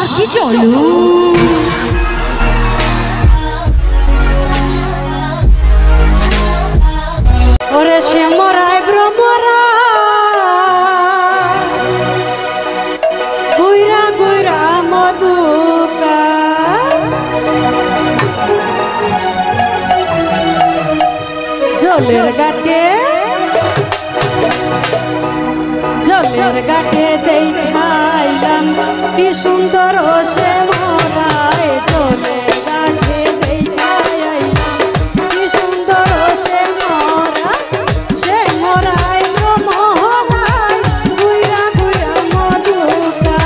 কি চলো ওরে সে মরাই ব্রহ্মরা গুইরা গুইরা মধুকা জলের ঘাটে দেখাইলাম কি সুন্দর সে মরাই জলের ঘাটে দেখাইলাম কি সুন্দর সে মরাই মহরাই গুইরা গুইরা মধুকা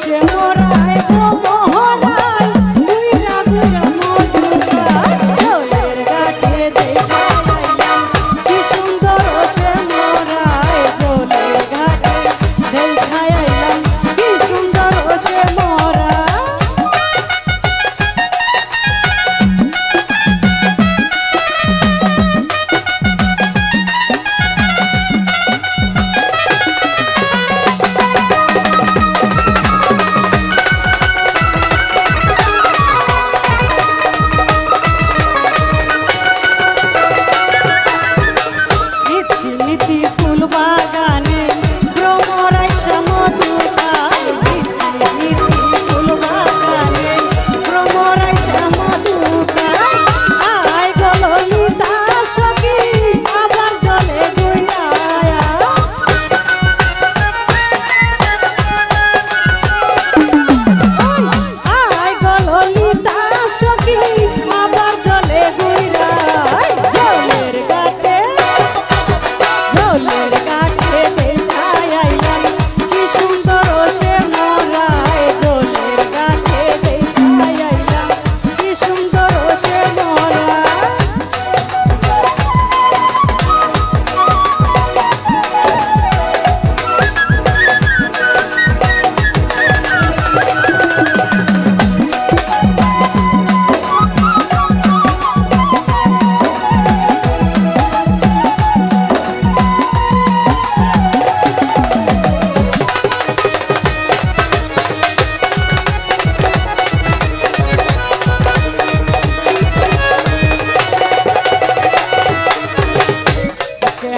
সে মরাই মহরাই গুইরা গুইরা মধুকা জলের ঘাটে দেখাইলাম কি সুন্দর সে মরাই জলের ঘাটে দেখাইলাম কি সুন্দর সে মরা নীতি ফুল বাগানে ভ্রমরাই সমদুকায় নীতি ফুল বাগানে ভ্রমরাই সমদুকায় আয় গলো নিতা সখী আবার জলে গুইরায়া আয় গলো নিতা সখী আবার জলে গুইরায় জলের ঘাটে দেখাইলাম কি সুন্দর সে মরাই জলের ঘাটে দেখাইলাম কি সুন্দর সে মরা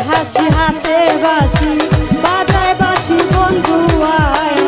হাসি হাতে বাসি বাজায় বাসি বন্ধু আয়